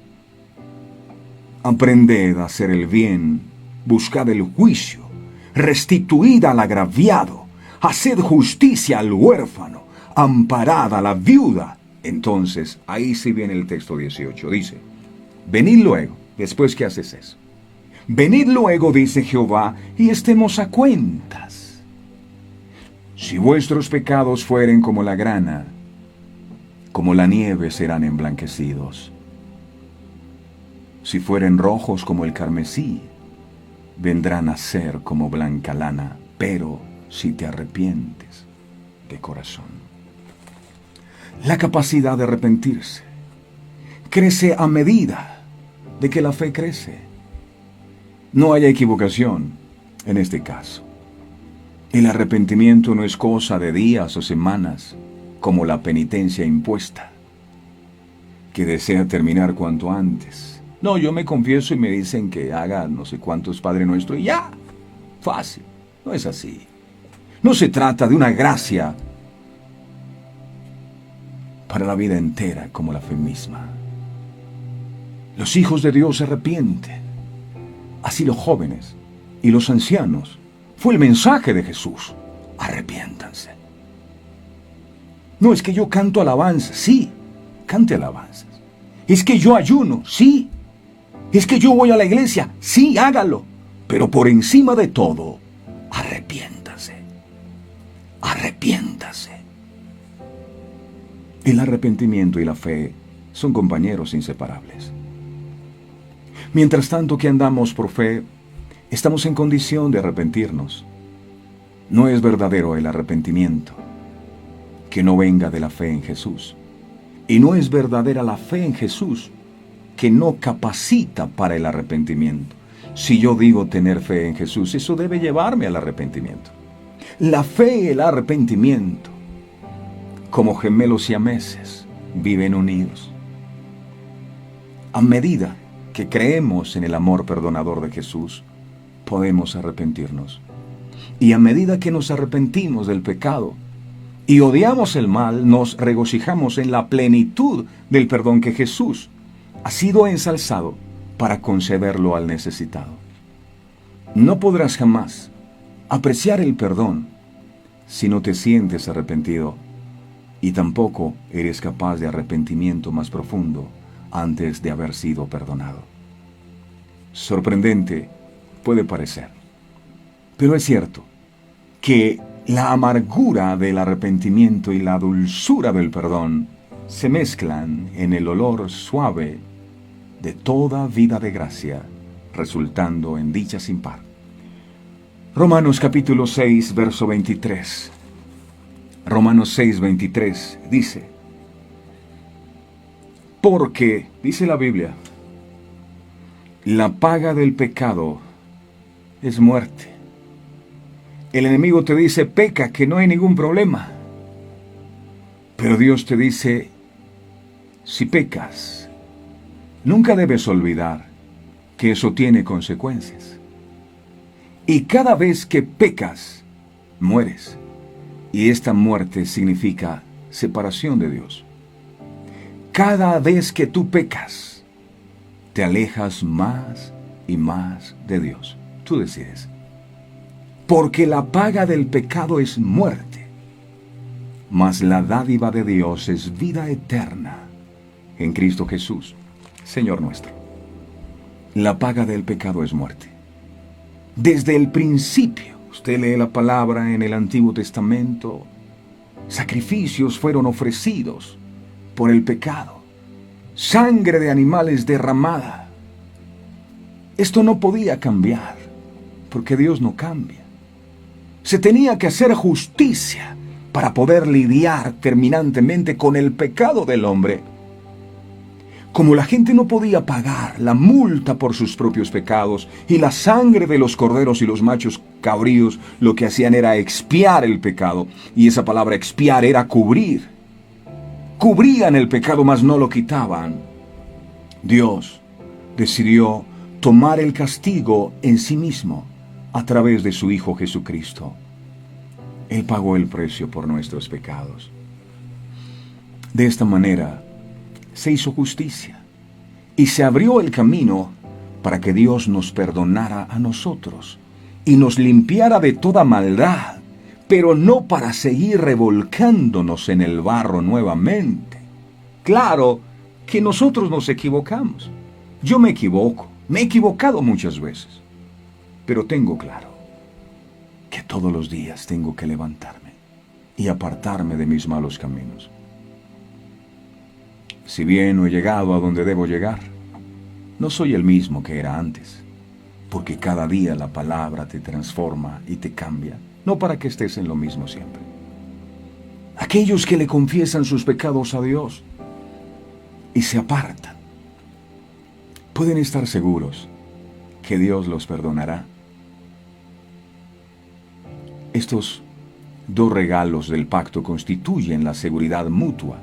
Aprended a hacer el bien. Buscad el juicio, restituid al agraviado, haced justicia al huérfano, amparad a la viuda. Entonces, ahí sí viene el texto 18, dice, venid luego, después que haces eso. Venid luego, dice Jehová, y estemos a cuentas. Si vuestros pecados fueren como la grana, como la nieve serán emblanquecidos. Si fueren rojos como el carmesí, vendrán a ser como blanca lana, pero si te arrepientes de corazón. La capacidad de arrepentirse crece a medida de que la fe crece. No haya equivocación en este caso. El arrepentimiento no es cosa de días o semanas, como la penitencia impuesta, que desea terminar cuanto antes. No, yo me confieso y me dicen que haga no sé cuántos Padre Nuestro y ya. Fácil. No es así. No se trata de una gracia para la vida entera como la fe misma. Los hijos de Dios se arrepienten. Así los jóvenes y los ancianos. Fue el mensaje de Jesús. Arrepiéntanse. No es que yo canto alabanzas. Sí, cante alabanzas. Es que yo ayuno. Sí. Es que yo voy a la iglesia. Sí, hágalo. Pero por encima de todo, arrepiéntase. Arrepiéntase. El arrepentimiento y la fe son compañeros inseparables. Mientras tanto que andamos por fe, estamos en condición de arrepentirnos. No es verdadero el arrepentimiento que no venga de la fe en Jesús. Y no es verdadera la fe en Jesús que no capacita para el arrepentimiento. Si yo digo tener fe en Jesús, eso debe llevarme al arrepentimiento. La fe y el arrepentimiento, como gemelos siameses, viven unidos. A medida que creemos en el amor perdonador de Jesús, podemos arrepentirnos. Y a medida que nos arrepentimos del pecado y odiamos el mal, nos regocijamos en la plenitud del perdón que Jesús ha sido ensalzado para concederlo al necesitado. No podrás jamás apreciar el perdón si no te sientes arrepentido, y tampoco eres capaz de arrepentimiento más profundo antes de haber sido perdonado. Sorprendente puede parecer, pero es cierto que la amargura del arrepentimiento y la dulzura del perdón se mezclan en el olor suave de toda vida de gracia, resultando en dicha sin par. Romanos capítulo 6, verso 23. Romanos 6, 23 dice, porque, dice la Biblia, la paga del pecado es muerte. El enemigo te dice, peca, que no hay ningún problema. Pero Dios te dice, si pecas, nunca debes olvidar que eso tiene consecuencias. Y cada vez que pecas, mueres. Y esta muerte significa separación de Dios. Cada vez que tú pecas, te alejas más y más de Dios. Tú decides. Porque la paga del pecado es muerte, mas la dádiva de Dios es vida eterna en Cristo Jesús, Señor nuestro. La paga del pecado es muerte. Desde el principio, usted lee la palabra en el Antiguo Testamento, sacrificios fueron ofrecidos por el pecado, sangre de animales derramada. Esto no podía cambiar, porque Dios no cambia. Se tenía que hacer justicia para poder lidiar terminantemente con el pecado del hombre. Como la gente no podía pagar la multa por sus propios pecados y la sangre de los corderos y los machos cabríos lo que hacían era expiar el pecado, y esa palabra expiar era cubrir. Cubrían el pecado, mas no lo quitaban. Dios decidió tomar el castigo en sí mismo a través de su Hijo Jesucristo. Él pagó el precio por nuestros pecados. De esta manera se hizo justicia y se abrió el camino para que Dios nos perdonara a nosotros y nos limpiara de toda maldad, pero no para seguir revolcándonos en el barro nuevamente. Claro que nosotros nos equivocamos. Yo me equivoco, me he equivocado muchas veces, pero tengo claro que todos los días tengo que levantarme y apartarme de mis malos caminos. Si bien no he llegado a donde debo llegar, no soy el mismo que era antes, porque cada día la palabra te transforma y te cambia, no para que estés en lo mismo siempre. Aquellos que le confiesan sus pecados a Dios y se apartan, pueden estar seguros que Dios los perdonará. Estos dos regalos del pacto constituyen la seguridad mutua,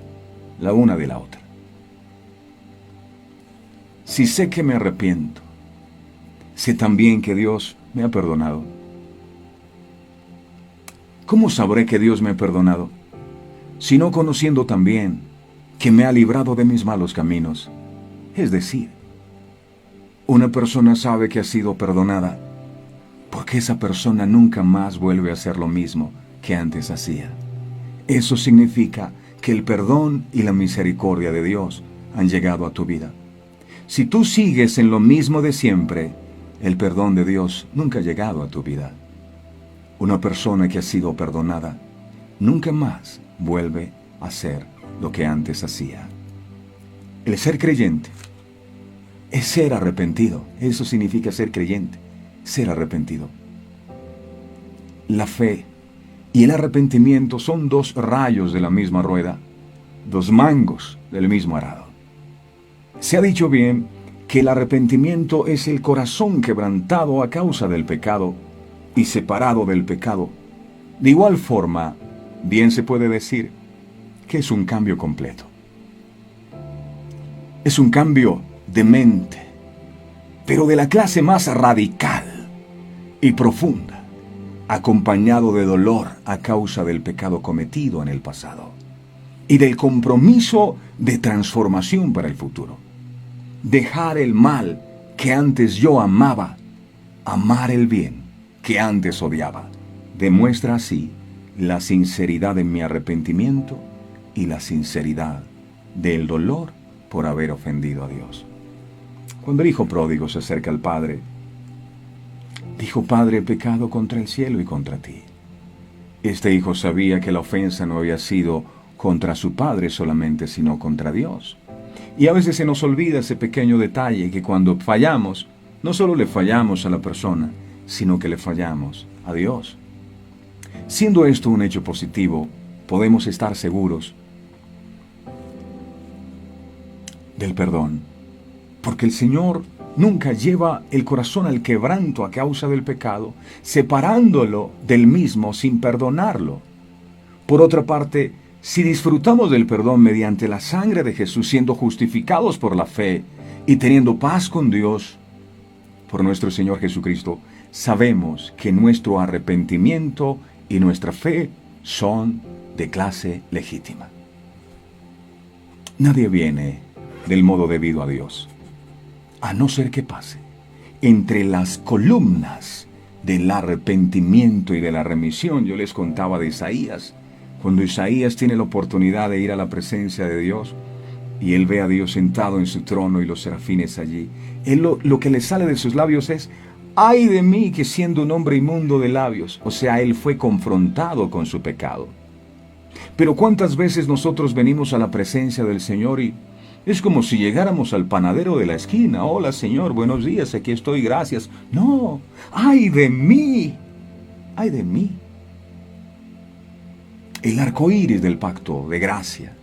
la una de la otra. Si sé que me arrepiento, sé también que Dios me ha perdonado. ¿Cómo sabré que Dios me ha perdonado? Si no conociendo también que me ha librado de mis malos caminos. Es decir, una persona sabe que ha sido perdonada porque esa persona nunca más vuelve a hacer lo mismo que antes hacía. Eso significa que el perdón y la misericordia de Dios han llegado a tu vida. Si tú sigues en lo mismo de siempre, el perdón de Dios nunca ha llegado a tu vida. Una persona que ha sido perdonada nunca más vuelve a hacer lo que antes hacía. El ser creyente es ser arrepentido. Eso significa ser creyente, ser arrepentido. La fe y el arrepentimiento son dos rayos de la misma rueda, dos mangos del mismo arado. Se ha dicho bien que el arrepentimiento es el corazón quebrantado a causa del pecado y separado del pecado. De igual forma, bien se puede decir que es un cambio completo. Es un cambio de mente, pero de la clase más radical y profunda, acompañado de dolor a causa del pecado cometido en el pasado y del compromiso de transformación para el futuro. Dejar el mal que antes yo amaba, amar el bien que antes odiaba, demuestra así la sinceridad de mi arrepentimiento y la sinceridad del dolor por haber ofendido a Dios. Cuando el hijo pródigo se acerca al padre, dijo: Padre, he pecado contra el cielo y contra ti. Este hijo sabía que la ofensa no había sido contra su padre solamente, sino contra Dios. Y a veces se nos olvida ese pequeño detalle, que cuando fallamos, no solo le fallamos a la persona, sino que le fallamos a Dios. Siendo esto un hecho positivo, podemos estar seguros del perdón, porque el Señor nunca lleva el corazón al quebranto a causa del pecado, separándolo del mismo sin perdonarlo. Por otra parte, si disfrutamos del perdón mediante la sangre de Jesús, siendo justificados por la fe y teniendo paz con Dios por nuestro Señor Jesucristo, sabemos que nuestro arrepentimiento y nuestra fe son de clase legítima. Nadie viene del modo debido a Dios, a no ser que pase entre las columnas del arrepentimiento y de la remisión. Yo les contaba de Isaías. Cuando Isaías tiene la oportunidad de ir a la presencia de Dios y él ve a Dios sentado en su trono y los serafines allí, él lo que le sale de sus labios es: ay de mí que siendo un hombre inmundo de labios, o sea, él fue confrontado con su pecado. Pero ¿cuántas veces nosotros venimos a la presencia del Señor y es como si llegáramos al panadero de la esquina? Hola Señor, buenos días, aquí estoy, gracias. No, ay de mí, ay de mí. El arco iris del pacto de gracia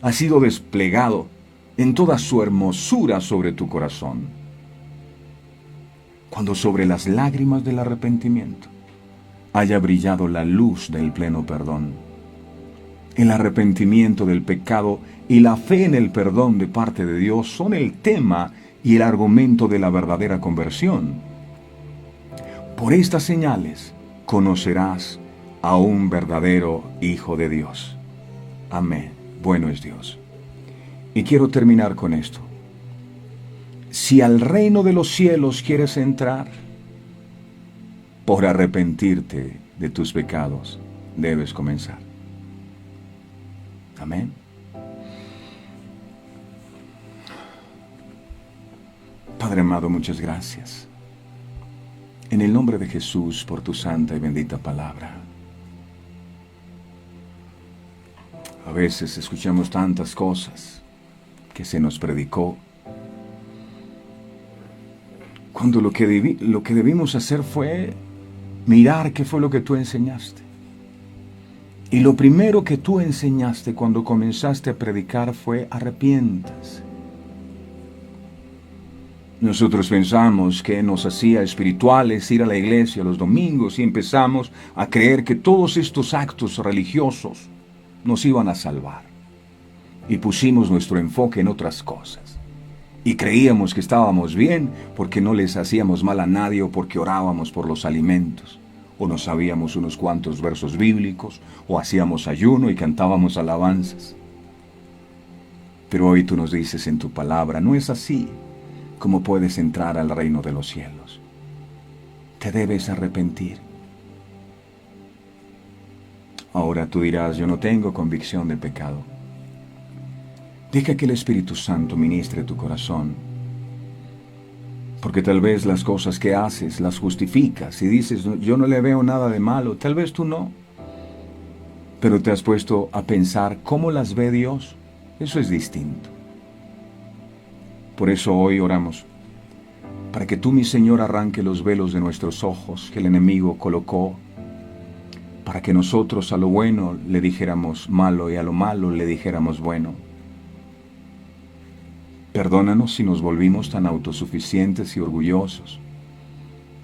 ha sido desplegado en toda su hermosura sobre tu corazón. Cuando sobre las lágrimas del arrepentimiento haya brillado la luz del pleno perdón. El arrepentimiento del pecado y la fe en el perdón de parte de Dios son el tema y el argumento de la verdadera conversión. Por estas señales conocerás a un verdadero Hijo de Dios. Amén. Bueno es Dios. Y quiero terminar con esto. Si al reino de los cielos quieres entrar, por arrepentirte de tus pecados, debes comenzar. Amén. Padre amado, muchas gracias. En el nombre de Jesús, por tu santa y bendita palabra. A veces escuchamos tantas cosas que se nos predicó, cuando lo que debimos hacer fue mirar qué fue lo que tú enseñaste. Y lo primero que tú enseñaste cuando comenzaste a predicar fue arrepiéntase. Nosotros pensamos que nos hacía espirituales ir a la iglesia los domingos y empezamos a creer que todos estos actos religiosos nos iban a salvar. Y pusimos nuestro enfoque en otras cosas. Y creíamos que estábamos bien porque no les hacíamos mal a nadie o porque orábamos por los alimentos. O nos sabíamos unos cuantos versos bíblicos, o hacíamos ayuno y cantábamos alabanzas. Pero hoy tú nos dices en tu palabra, no es así como puedes entrar al reino de los cielos. Te debes arrepentir. Ahora tú dirás, yo no tengo convicción de pecado. Deja que el Espíritu Santo ministre tu corazón. Porque tal vez las cosas que haces las justificas y dices, yo no le veo nada de malo. Tal vez tú no. Pero te has puesto a pensar cómo las ve Dios. Eso es distinto. Por eso hoy oramos. Para que tú, mi Señor, arranque los velos de nuestros ojos que el enemigo colocó. Para que nosotros a lo bueno le dijéramos malo y a lo malo le dijéramos bueno. Perdónanos si nos volvimos tan autosuficientes y orgullosos,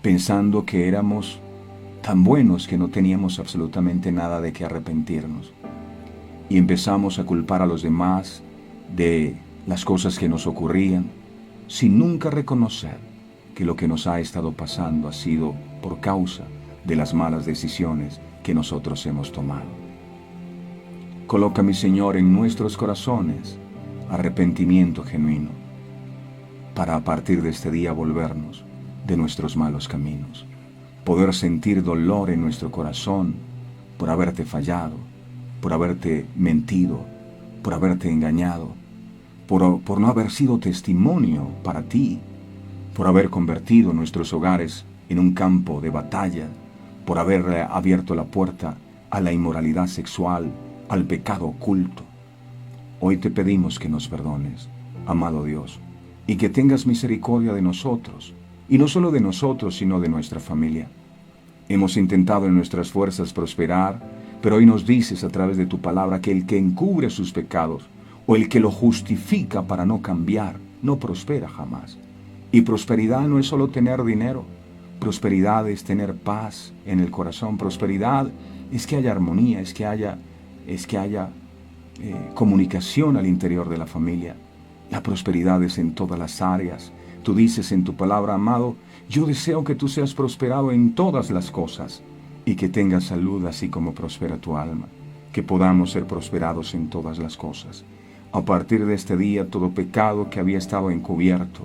pensando que éramos tan buenos que no teníamos absolutamente nada de qué arrepentirnos. Y empezamos a culpar a los demás de las cosas que nos ocurrían, sin nunca reconocer que lo que nos ha estado pasando ha sido por causa de las malas decisiones que nosotros hemos tomado. Coloca, mi Señor, en nuestros corazones arrepentimiento genuino, para a partir de este día volvernos de nuestros malos caminos, poder sentir dolor en nuestro corazón por haberte fallado, por haberte mentido, por haberte engañado, por no haber sido testimonio para ti, por haber convertido nuestros hogares en un campo de batalla, por haber abierto la puerta a la inmoralidad sexual, al pecado oculto. Hoy te pedimos que nos perdones, amado Dios, y que tengas misericordia de nosotros, y no solo de nosotros, sino de nuestra familia. Hemos intentado en nuestras fuerzas prosperar, pero hoy nos dices a través de tu palabra que el que encubre sus pecados, o el que lo justifica para no cambiar, no prospera jamás. Y prosperidad no es solo tener dinero, prosperidad es tener paz en el corazón, prosperidad es que haya armonía, es que haya comunicación al interior de la familia. La prosperidad es en todas las áreas. Tú dices en tu palabra, amado, yo deseo que tú seas prosperado en todas las cosas y que tengas salud así como prospera tu alma, que podamos ser prosperados en todas las cosas. A partir de este día, todo pecado que había estado encubierto,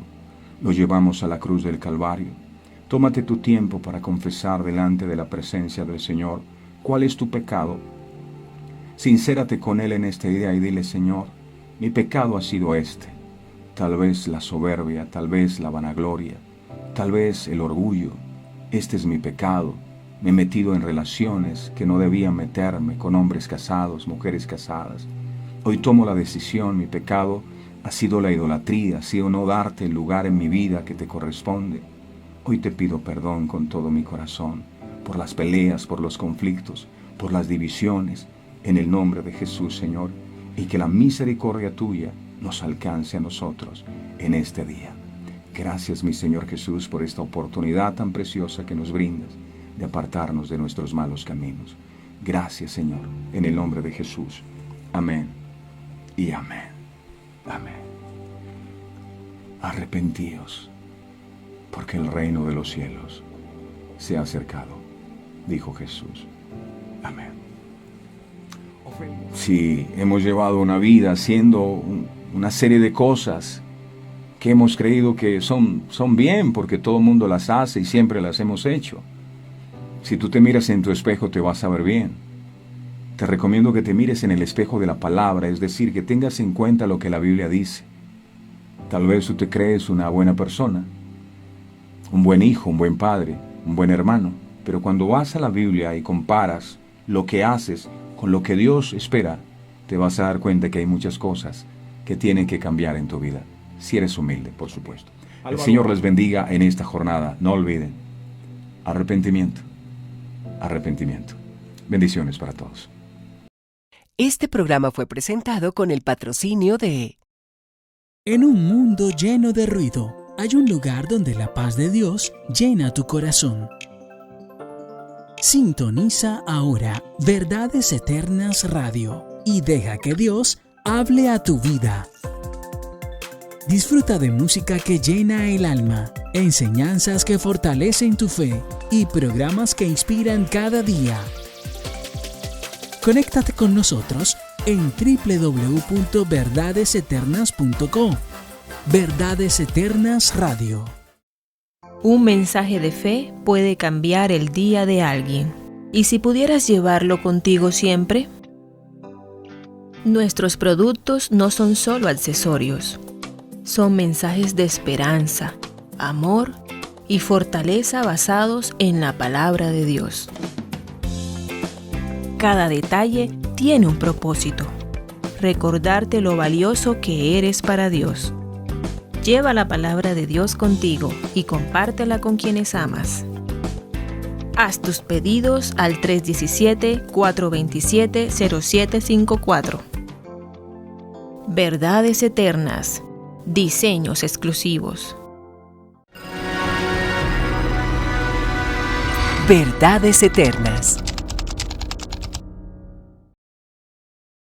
lo llevamos a la cruz del Calvario. Tómate tu tiempo para confesar delante de la presencia del Señor cuál es tu pecado. Sincérate con Él en este día y dile, Señor, mi pecado ha sido este. Tal vez la soberbia, tal vez la vanagloria, Tal vez el orgullo, este es mi pecado, me he metido en relaciones que no debía meterme con hombres casados, mujeres casadas. Hoy tomo la decisión, mi pecado ha sido la idolatría, ha sido no darte el lugar en mi vida que te corresponde. Hoy te pido perdón con todo mi corazón, por las peleas, por los conflictos, por las divisiones, en el nombre de Jesús, Señor, y que la misericordia tuya nos alcance a nosotros en este día. Gracias, mi Señor Jesús, por esta oportunidad tan preciosa que nos brindas de apartarnos de nuestros malos caminos. Gracias, Señor, en el nombre de Jesús. Amén y amén. Amén. Arrepentíos, porque el reino de los cielos se ha acercado, dijo Jesús. Amén. Si hemos llevado una vida haciendo una serie de cosas que hemos creído que son bien porque todo el mundo las hace y siempre las hemos hecho. Si tú te miras en tu espejo te vas a ver bien. Te recomiendo que te mires en el espejo de la palabra, es decir, que tengas en cuenta lo que la Biblia dice. Tal vez tú te crees una buena persona, un buen hijo, un buen padre, un buen hermano, pero cuando vas a la Biblia y comparas lo que haces con lo que Dios espera, te vas a dar cuenta que hay muchas cosas que tienen que cambiar en tu vida, si eres humilde, por supuesto. El Señor les bendiga en esta jornada. No olviden, arrepentimiento, arrepentimiento. Bendiciones para todos. Este programa fue presentado con el patrocinio de... En un mundo lleno de ruido, hay un lugar donde la paz de Dios llena tu corazón. Sintoniza ahora Verdades Eternas Radio y deja que Dios hable a tu vida. Disfruta de música que llena el alma, enseñanzas que fortalecen tu fe y programas que inspiran cada día. Conéctate con nosotros en www.verdadeseternas.com. Verdades Eternas Radio. Un mensaje de fe puede cambiar el día de alguien. ¿Y si pudieras llevarlo contigo siempre? Nuestros productos no son solo accesorios. Son mensajes de esperanza, amor y fortaleza basados en la palabra de Dios. Cada detalle tiene un propósito: recordarte lo valioso que eres para Dios. Lleva la palabra de Dios contigo y compártela con quienes amas. Haz tus pedidos al 317-427-0754. Verdades Eternas. Diseños exclusivos. Verdades Eternas.